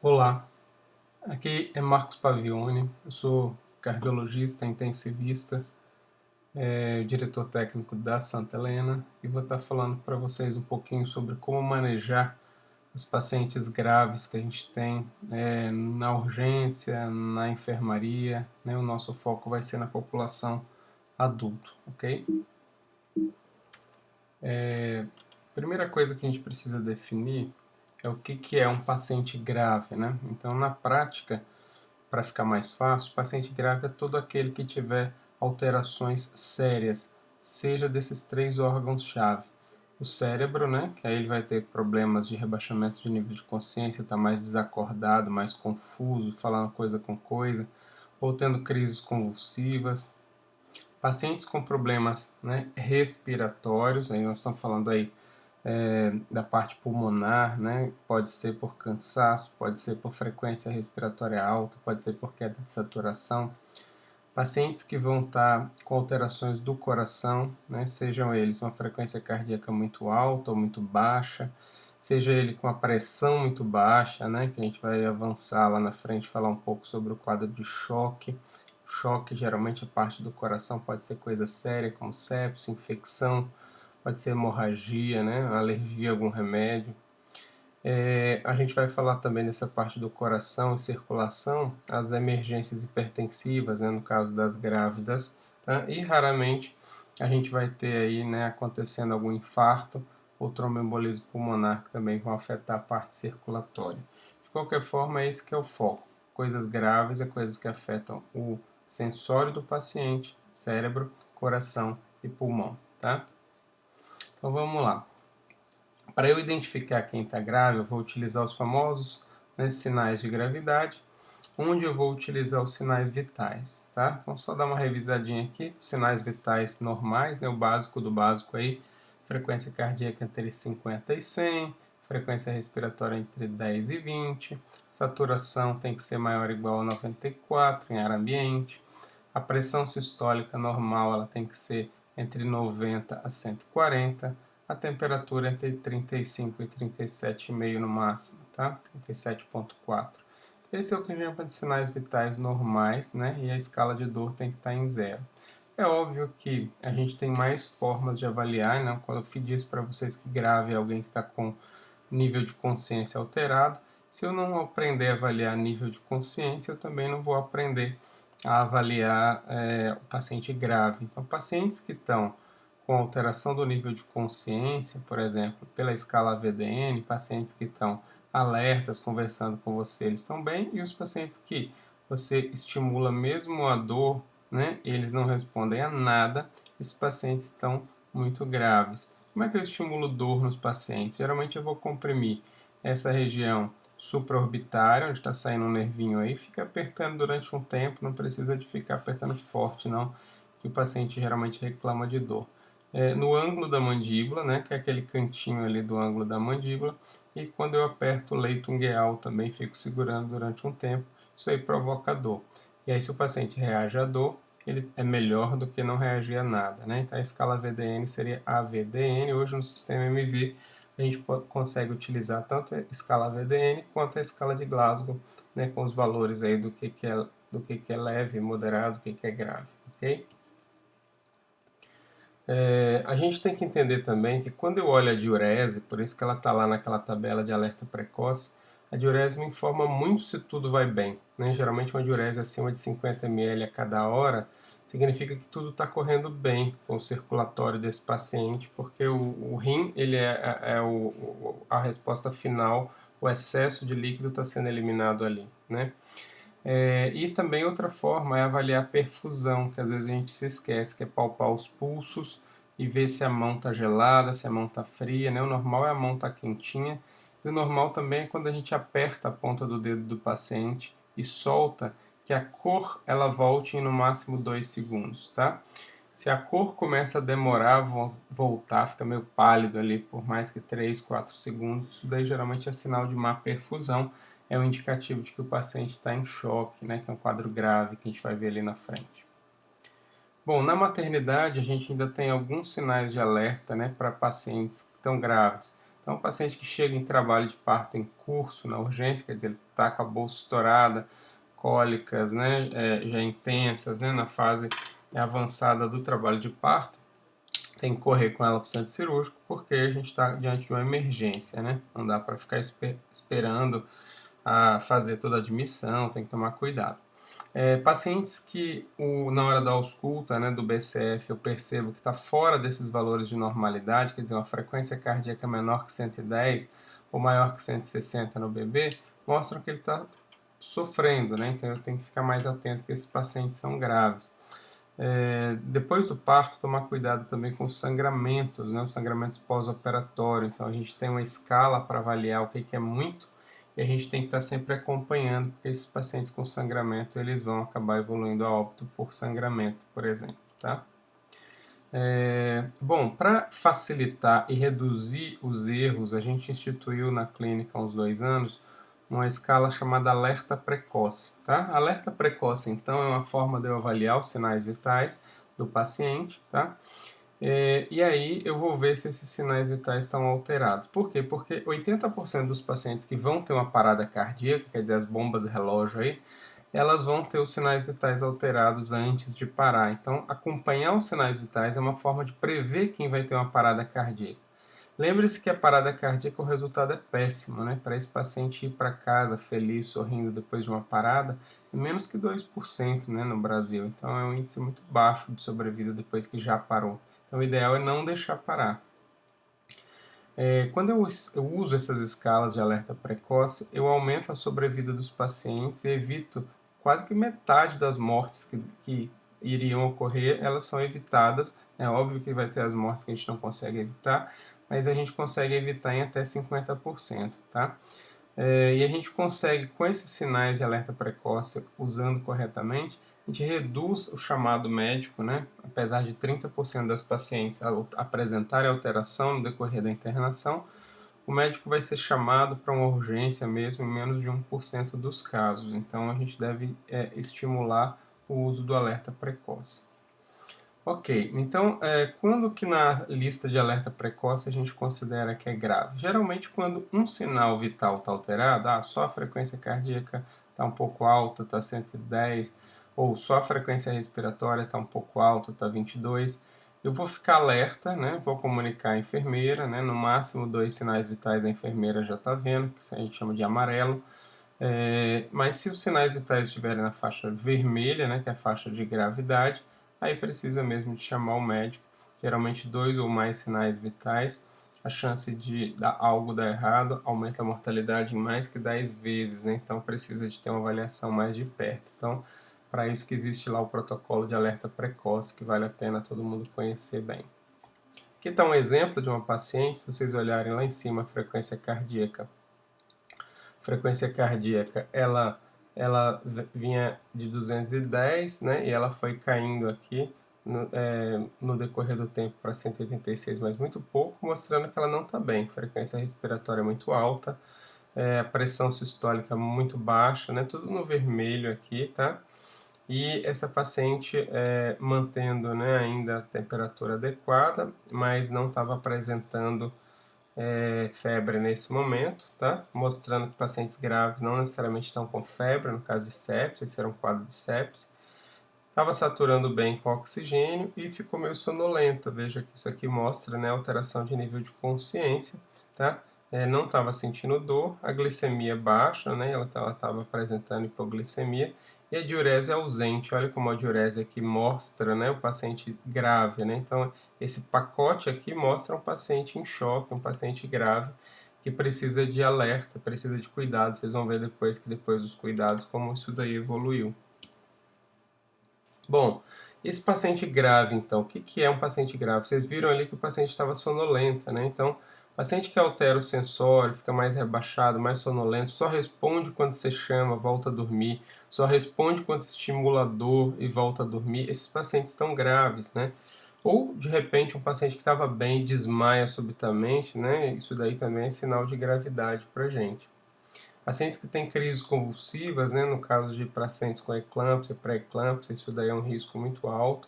Olá, aqui é Marcos Pavione, eu sou cardiologista intensivista, diretor técnico da Santa Helena e vou estar falando para vocês um pouquinho sobre como manejar os pacientes graves que a gente tem na urgência, na enfermaria, né? O nosso foco vai ser na população adulto, ok? Primeira coisa que a gente precisa definir é o que é um paciente grave, né? Então, na prática, para ficar mais fácil, o paciente grave é todo aquele que tiver alterações sérias, seja desses três órgãos-chave. O cérebro, né, que aí ele vai ter problemas de rebaixamento de nível de consciência, está mais desacordado, mais confuso, falando coisa com coisa, ou tendo crises convulsivas. Pacientes com problemas, né, respiratórios, aí nós estamos falando aí da parte pulmonar, né? Pode ser por cansaço, pode ser por frequência respiratória alta, pode ser por queda de saturação. Pacientes que vão estar com alterações do coração, né? Sejam eles uma frequência cardíaca muito alta ou muito baixa, seja ele com a pressão muito baixa, né? Que a gente vai avançar lá na frente, falar um pouco sobre o quadro de choque. Choque, geralmente a parte do coração pode ser coisa séria, como sepse, infecção, pode ser hemorragia, né? Alergia a algum remédio. A gente vai falar também dessa parte do coração e circulação, as emergências hipertensivas, né, no caso das grávidas, tá? E raramente a gente vai ter aí, né, acontecendo algum infarto ou tromboembolismo pulmonar que também vão afetar a parte circulatória. De qualquer forma, esse que é o foco. Coisas graves é coisas que afetam o sensório do paciente, cérebro, coração e pulmão, tá? Então vamos lá. Para eu identificar quem está grave, eu vou utilizar os famosos, né, sinais de gravidade, onde eu vou utilizar os sinais vitais, tá? Vamos só dar uma revisadinha aqui dos sinais vitais normais, né, o básico do básico aí, frequência cardíaca entre 50 e 100, frequência respiratória entre 10 e 20, saturação tem que ser maior ou igual a 94 em ar ambiente, a pressão sistólica normal ela tem que ser entre 90 a 140, a temperatura entre 35 e 37,5 no máximo, tá? 37,4. Esse é o que a gente chama de sinais vitais normais, né? E a escala de dor tem que estar em zero. É óbvio que a gente tem mais formas de avaliar, né? Quando eu disse para vocês que grave é alguém que está com nível de consciência alterado, se eu não aprender a avaliar nível de consciência, eu também não vou aprender a avaliar o paciente grave. Então, pacientes que estão com alteração do nível de consciência, por exemplo, pela escala VDN, pacientes que estão alertas, conversando com você, eles estão bem, e os pacientes que você estimula mesmo a dor, né, eles não respondem a nada, esses pacientes estão muito graves. Como é que eu estimulo dor nos pacientes? Geralmente eu vou comprimir essa região supraorbitária, onde está saindo um nervinho aí, fica apertando durante um tempo, não precisa de ficar apertando forte não, que o paciente geralmente reclama de dor. No ângulo da mandíbula, né, que é aquele cantinho ali do ângulo da mandíbula, e quando eu aperto o leito ungueal também fico segurando durante um tempo, isso aí provoca dor. E aí se o paciente reage à dor, ele é melhor do que não reagir a nada, né? Então a escala VDN seria AVDN, hoje no sistema MV a gente consegue utilizar tanto a escala VDN quanto a escala de Glasgow, né, com os valores aí do que é leve, moderado, do que é grave, ok? A gente tem que entender também que quando eu olho a diurese, por isso que ela está lá naquela tabela de alerta precoce, a diurese me informa muito se tudo vai bem, né? Geralmente uma diurese acima de 50 ml a cada hora significa que tudo está correndo bem com o circulatório desse paciente, porque o rim ele a resposta final, o excesso de líquido está sendo eliminado ali, né? E também outra forma é avaliar a perfusão, que às vezes a gente se esquece, que é palpar os pulsos e ver se a mão está gelada, se a mão está fria, né? O normal é a mão estar quentinha, e o normal também é quando a gente aperta a ponta do dedo do paciente e solta, que a cor ela volte em no máximo 2 segundos, tá? Se a cor começa a demorar a voltar, fica meio pálido ali por mais que 3, 4 segundos, isso daí geralmente é sinal de má perfusão, é um indicativo de que o paciente está em choque, né, que é um quadro grave que a gente vai ver ali na frente. Bom, na maternidade a gente ainda tem alguns sinais de alerta, né, para pacientes tão graves. Então, o paciente que chega em trabalho de parto em curso, na urgência, quer dizer, ele está com a bolsa estourada, cólicas, né, já intensas, né, na fase avançada do trabalho de parto, tem que correr com ela para o centro cirúrgico, porque a gente está diante de uma emergência, né? Não dá para ficar esperando a fazer toda a admissão, tem que tomar cuidado. Pacientes que na hora da ausculta, né, do BCF, eu percebo que está fora desses valores de normalidade, quer dizer, uma frequência cardíaca menor que 110 ou maior que 160 no bebê, mostram que ele está sofrendo, né? Então eu tenho que ficar mais atento que esses pacientes são graves. Depois do parto, tomar cuidado também com os sangramentos, né? Os sangramentos pós-operatório. Então a gente tem uma escala para avaliar o que é muito e a gente tem que estar sempre acompanhando, porque esses pacientes com sangramento eles vão acabar evoluindo a óbito por sangramento, por exemplo, tá? Bom, para facilitar e reduzir os erros, a gente instituiu na clínica há uns 2 anos uma escala chamada alerta precoce. Tá? Alerta precoce, então, é uma forma de eu avaliar os sinais vitais do paciente, tá? E aí eu vou ver se esses sinais vitais estão alterados. Por quê? Porque 80% dos pacientes que vão ter uma parada cardíaca, quer dizer, as bombas relógio aí, elas vão ter os sinais vitais alterados antes de parar. Então, acompanhar os sinais vitais é uma forma de prever quem vai ter uma parada cardíaca. Lembre-se que a parada cardíaca, o resultado é péssimo, né? Para esse paciente ir para casa feliz, sorrindo depois de uma parada, é menos que 2%, né, no Brasil. Então, é um índice muito baixo de sobrevida depois que já parou. Então, o ideal é não deixar parar. Quando eu uso essas escalas de alerta precoce, eu aumento a sobrevida dos pacientes e evito quase que metade das mortes que iriam ocorrer, elas são evitadas. É óbvio que vai ter as mortes que a gente não consegue evitar, mas a gente consegue evitar em até 50%, tá? E a gente consegue, com esses sinais de alerta precoce, usando corretamente, a gente reduz o chamado médico, né? Apesar de 30% das pacientes apresentarem alteração no decorrer da internação, o médico vai ser chamado para uma urgência mesmo em menos de 1% dos casos. Então, a gente deve estimular o uso do alerta precoce. Ok, então quando que na lista de alerta precoce a gente considera que é grave? Geralmente quando um sinal vital está alterado, só a frequência cardíaca está um pouco alta, está 110, ou só a frequência respiratória está um pouco alta, está 22, eu vou ficar alerta, né? Vou comunicar à enfermeira, né? No máximo 2 sinais vitais a enfermeira já está vendo, que a gente chama de amarelo. Mas se os sinais vitais estiverem na faixa vermelha, né, que é a faixa de gravidade, aí precisa mesmo de chamar o médico. Geralmente 2 ou mais sinais vitais, a chance de algo dar errado aumenta a mortalidade em mais que 10 vezes, né? Então precisa de ter uma avaliação mais de perto. Então, para isso que existe lá o protocolo de alerta precoce, que vale a pena todo mundo conhecer bem. Aqui está um exemplo de uma paciente, se vocês olharem lá em cima, a frequência cardíaca ela vinha de 210, né, e ela foi caindo aqui no decorrer do tempo para 186, mas muito pouco, mostrando que ela não está bem. Frequência respiratória muito alta, a pressão sistólica muito baixa, né, tudo no vermelho aqui, tá? E essa paciente mantendo, né, ainda a temperatura adequada, mas não estava apresentando febre nesse momento, tá? Mostrando que pacientes graves não necessariamente estão com febre, no caso de sepsis, esse era um quadro de sepsis. Estava saturando bem com oxigênio e ficou meio sonolenta. Veja que isso aqui mostra, né, alteração de nível de consciência, tá? Não estava sentindo dor, a glicemia baixa, né? Ela estava apresentando hipoglicemia e a diurese ausente. Olha como a diurese aqui mostra, né, o paciente grave, né? Então, esse pacote aqui mostra um paciente em choque, um paciente grave que precisa de alerta, precisa de cuidado. Vocês vão ver depois que depois dos cuidados como isso daí evoluiu. Bom, esse paciente grave, então, o que é um paciente grave? Vocês viram ali que o paciente estava sonolenta, né? Então, paciente que altera o sensório, fica mais rebaixado, mais sonolento, só responde quando você chama, volta a dormir, só responde quando estimula a dor e volta a dormir. Esses pacientes estão graves, né? Ou, de repente, um paciente que estava bem desmaia subitamente, né? Isso daí também é sinal de gravidade para gente. Pacientes que têm crises convulsivas, né, no caso de pacientes com eclâmpsia, pré-eclâmpsia, isso daí é um risco muito alto.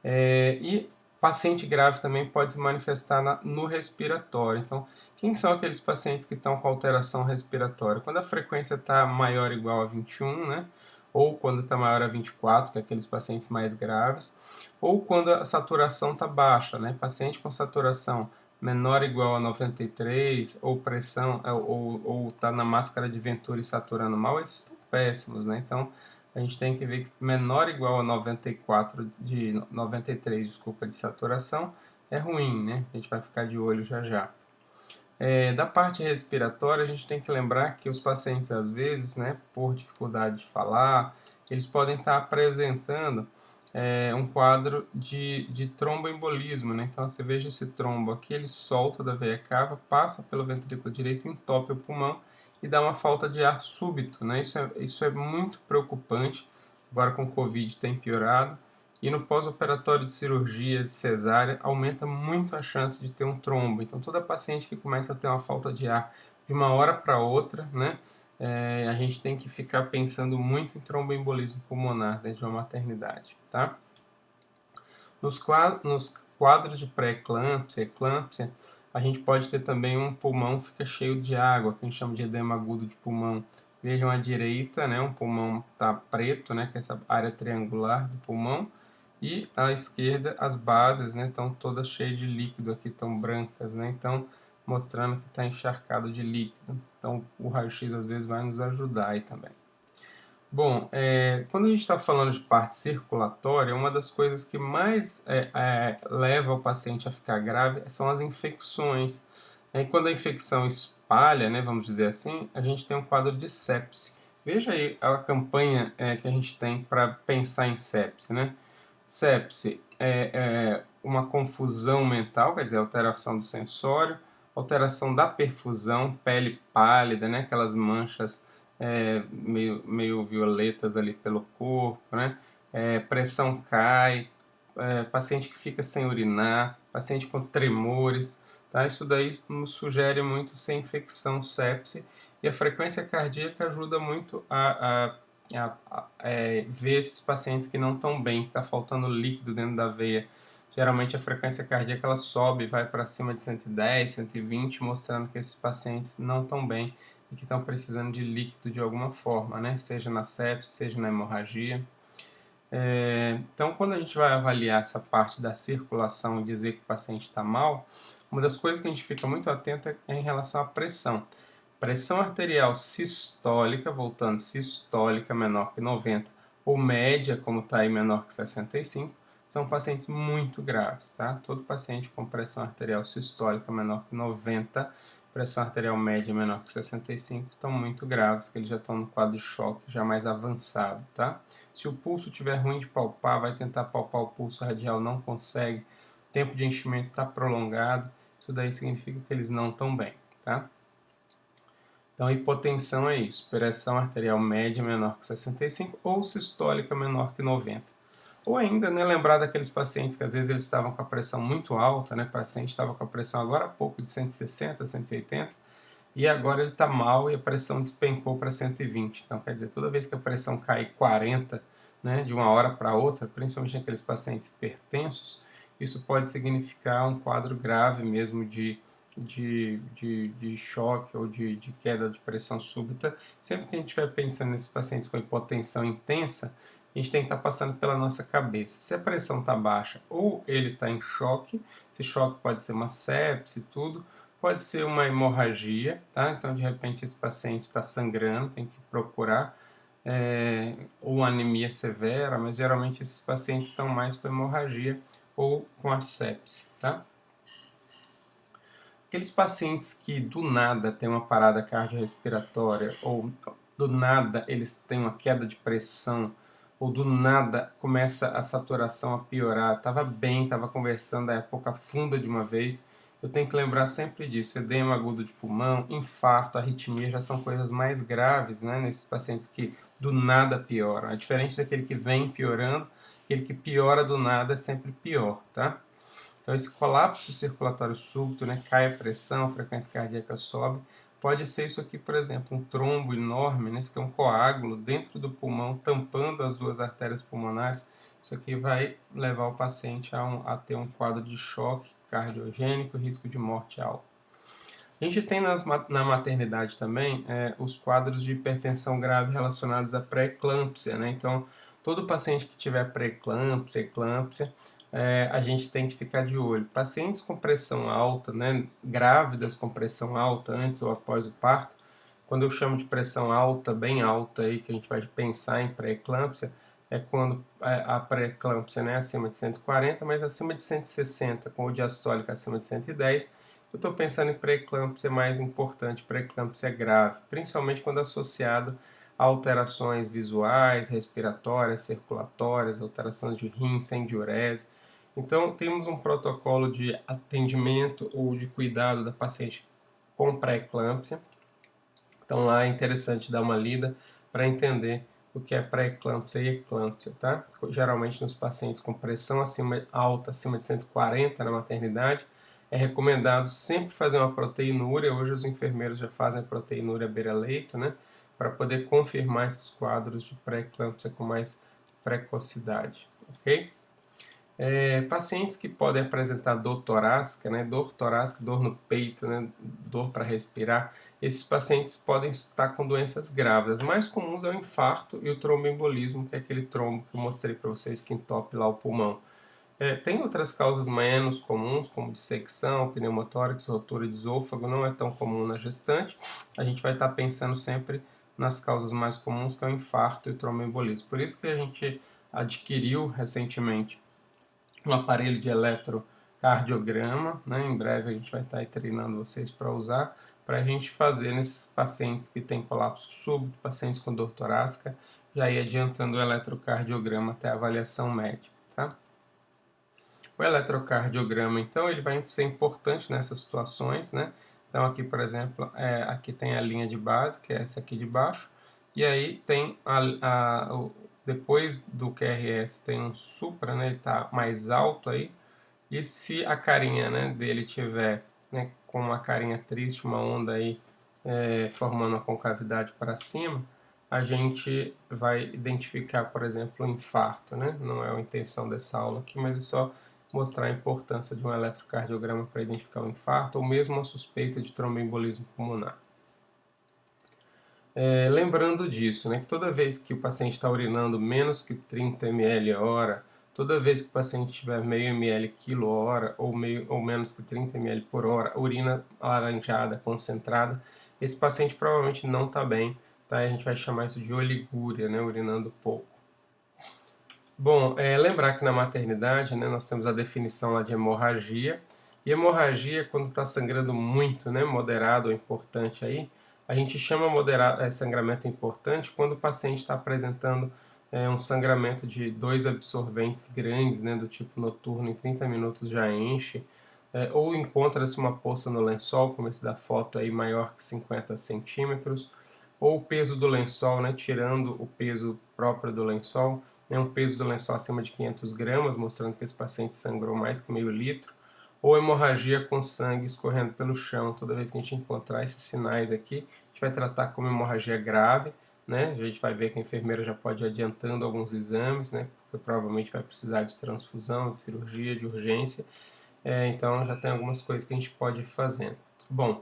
E paciente grave também pode se manifestar no respiratório. Então, quem são aqueles pacientes que estão com alteração respiratória? Quando a frequência está maior ou igual a 21, né? Ou quando está maior a 24, que é aqueles pacientes mais graves, ou quando a saturação está baixa, né? Paciente com saturação menor ou igual a 93, ou pressão, ou está na máscara de Venturi saturando mal, esses estão péssimos, né? Então, a gente tem que ver que menor ou igual a 94 de 93, desculpa, de saturação é ruim, né? A gente vai ficar de olho já já. Da parte respiratória, a gente tem que lembrar que os pacientes, às vezes, né, por dificuldade de falar, eles podem estar apresentando um quadro de tromboembolismo, né? Então, você veja esse trombo aqui, ele solta da veia cava, passa pelo ventrículo direito, entope o pulmão e dá uma falta de ar súbito, né? Isso é muito preocupante, agora com o Covid tem piorado, e no pós-operatório de cirurgias cesárea aumenta muito a chance de ter um trombo. Então, toda paciente que começa a ter uma falta de ar de uma hora para outra, né? A gente tem que ficar pensando muito em tromboembolismo pulmonar dentro de uma maternidade, tá? Nos quadros de pré-eclâmpsia, eclâmpsia, a gente pode ter também um pulmão que fica cheio de água, que a gente chama de edema agudo de pulmão. Vejam à direita, né, um pulmão está preto, né, que é essa área triangular do pulmão, e à esquerda as bases, né, estão todas cheias de líquido aqui, estão brancas, né, então mostrando que está encharcado de líquido. Então o raio-x às vezes vai nos ajudar aí também. Bom, quando a gente está falando de parte circulatória, uma das coisas que mais leva o paciente a ficar grave são as infecções. Quando a infecção espalha, né, vamos dizer assim, a gente tem um quadro de sepse. Veja aí a campanha que a gente tem para pensar em sepse, né? Sepse é uma confusão mental, quer dizer, alteração do sensório, alteração da perfusão, pele pálida, né, aquelas manchas meio violetas ali pelo corpo, né? Pressão cai, paciente que fica sem urinar, paciente com tremores, tá? Isso daí nos sugere muito ser infecção, sepse, e a frequência cardíaca ajuda muito a ver esses pacientes que não estão bem, que está faltando líquido dentro da veia. Geralmente a frequência cardíaca ela sobe, vai para cima de 110, 120, mostrando que esses pacientes não estão bem e que estão precisando de líquido de alguma forma, né? Seja na sepse, seja na hemorragia. Então, quando a gente vai avaliar essa parte da circulação e dizer que o paciente está mal, uma das coisas que a gente fica muito atento é em relação à pressão. Pressão arterial sistólica, voltando, sistólica menor que 90, ou média, como está aí, menor que 65, são pacientes muito graves, tá? Todo paciente com pressão arterial sistólica menor que 90, pressão arterial média menor que 65, estão muito graves, que eles já estão no quadro de choque, já mais avançado, tá? Se o pulso estiver ruim de palpar, vai tentar palpar o pulso radial, não consegue, o tempo de enchimento está prolongado, isso daí significa que eles não estão bem, tá? Então, hipotensão é isso, pressão arterial média menor que 65 ou sistólica menor que 90. Ou ainda, né, lembrar daqueles pacientes que às vezes eles estavam com a pressão muito alta, né, o paciente estava com a pressão agora há pouco de 160, 180, e agora ele está mal e a pressão despencou para 120. Então, quer dizer, toda vez que a pressão cai 40, né, de uma hora para outra, principalmente naqueles pacientes hipertensos, isso pode significar um quadro grave mesmo de choque ou de queda de pressão súbita. Sempre que a gente estiver pensando nesses pacientes com hipotensão intensa, a gente tem que estar passando pela nossa cabeça. Se a pressão está baixa ou ele está em choque, esse choque pode ser uma sepse, tudo, pode ser uma hemorragia, tá? Então, de repente, esse paciente está sangrando, tem que procurar, ou uma anemia severa, mas geralmente esses pacientes estão mais com hemorragia ou com a sepse, tá? Aqueles pacientes que do nada têm uma parada cardiorrespiratória ou do nada eles têm uma queda de pressão ou do nada começa a saturação a piorar, estava bem, estava conversando, a época funda de uma vez, eu tenho que lembrar sempre disso, edema agudo de pulmão, infarto, arritmia já são coisas mais graves, né, nesses pacientes que do nada pioram, é diferente daquele que vem piorando, aquele que piora do nada é sempre pior, tá? Então, esse colapso circulatório súbito, né, cai a pressão, a frequência cardíaca sobe, Pode ser isso aqui, por exemplo, um trombo enorme, né? Esse aqui é um coágulo dentro do pulmão, tampando as duas artérias pulmonares. Isso aqui vai levar o paciente a ter um quadro de choque cardiogênico, risco de morte alto. A gente tem na maternidade também os quadros de hipertensão grave relacionados à pré-eclâmpsia, né? Então, todo paciente que tiver pré-eclâmpsia, eclâmpsia, a gente tem que ficar de olho. Pacientes com pressão alta, né, grávidas com pressão alta antes ou após o parto, quando eu chamo de pressão alta, bem alta aí, que a gente vai pensar em pré-eclâmpsia, é quando a pré-eclâmpsia, né, acima de 140, mas acima de 160, com o diastólico acima de 110, eu estou pensando em pré-eclâmpsia mais importante, pré-eclâmpsia grave, principalmente quando associado a alterações visuais, respiratórias, circulatórias, alterações de rim, sem diurese. Então, temos um protocolo de atendimento ou de cuidado da paciente com pré-eclâmpsia. Então, lá é interessante dar uma lida para entender o que é pré-eclâmpsia e eclâmpsia, tá? Geralmente nos pacientes com pressão alta, acima de 140 na maternidade, é recomendado sempre fazer uma proteinúria. Hoje os enfermeiros já fazem a proteinúria beira-leito, né? Para poder confirmar esses quadros de pré-eclâmpsia com mais precocidade, ok? Pacientes que podem apresentar dor torácica, né, dor torácica, dor no peito, né, dor para respirar, esses pacientes podem estar com doenças grávidas. As mais comuns é o infarto e o tromboembolismo, que é aquele trombo que eu mostrei para vocês que entope lá o pulmão. Tem outras causas menos comuns, como dissecção, pneumotórax, rotura de esôfago, não é tão comum na gestante. A gente vai estar pensando sempre nas causas mais comuns, que é o infarto e o tromboembolismo. Por isso que a gente adquiriu recentemente um aparelho de eletrocardiograma, né? Em breve a gente vai estar aí treinando vocês para usar, para a gente fazer nesses pacientes que têm colapso súbito, pacientes com dor torácica, já ir adiantando o eletrocardiograma até a avaliação médica, tá? O eletrocardiograma, então, ele vai ser importante nessas situações, né? Então, aqui, por exemplo, aqui tem a linha de base, que é essa aqui de baixo, e aí tem depois do QRS tem um supra, né? Ele está mais alto aí, e se a carinha, né, dele tiver, né, com uma carinha triste, uma onda aí formando uma concavidade para cima, a gente vai identificar, por exemplo, o infarto, né? Não é a intenção dessa aula aqui, mas é só mostrar a importância de um eletrocardiograma para identificar o infarto, ou mesmo uma suspeita de tromboembolismo pulmonar. Lembrando disso, né, que toda vez que o paciente está urinando menos que 30 ml hora, toda vez que o paciente tiver meio ml quilo hora ou menos que 30 ml por hora, urina alaranjada, concentrada, esse paciente provavelmente não está bem, tá? A gente vai chamar isso de oligúria, né, urinando pouco. Bom, lembrar que na maternidade, né, nós temos a definição lá de hemorragia, e hemorragia quando está sangrando muito, né, moderado ou importante aí, a gente chama sangramento importante quando o paciente está apresentando um sangramento de 2 absorventes grandes, né, do tipo noturno, em 30 minutos já enche, ou encontra-se uma poça no lençol, como esse da foto aí, maior que 50 centímetros, ou o peso do lençol, né, tirando o peso próprio do lençol, né, um peso do lençol acima de 500 gramas, mostrando que esse paciente sangrou mais que meio litro, ou hemorragia com sangue escorrendo pelo chão. Toda vez que a gente encontrar esses sinais aqui, a gente vai tratar como hemorragia grave, né? A gente vai ver que a enfermeira já pode ir adiantando alguns exames, né? Porque provavelmente vai precisar de transfusão, de cirurgia, de urgência. Então já tem algumas coisas que a gente pode ir fazendo. Bom,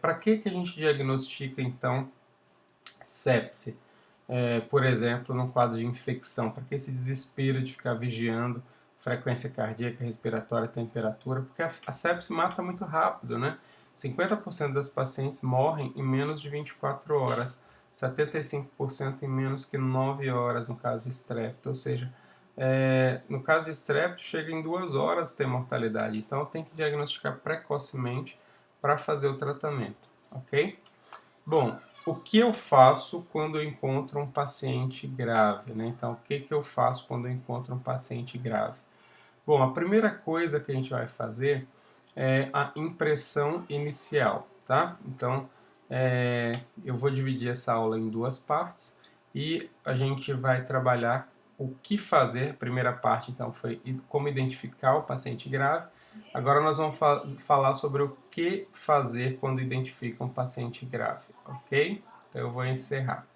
para que a gente diagnostica então sepse? Por exemplo, no quadro de infecção, para que esse desespero de ficar vigiando frequência cardíaca, respiratória, temperatura, porque a sepse mata muito rápido, né? 50% das pacientes morrem em menos de 24 horas, 75% em menos que 9 horas no caso de estrepto, ou seja, no caso de estrepto chega em 2 horas ter mortalidade, então tem que diagnosticar precocemente para fazer o tratamento, ok? Bom, o que eu faço quando eu encontro um paciente grave, né? Então, o que eu faço quando eu encontro um paciente grave? Bom, a primeira coisa que a gente vai fazer é a impressão inicial, tá? Então, eu vou dividir essa aula em duas partes e a gente vai trabalhar o que fazer. A primeira parte, então, foi como identificar o paciente grave. Agora nós vamos falar sobre o que fazer quando identifica um paciente grave, ok? Então eu vou encerrar.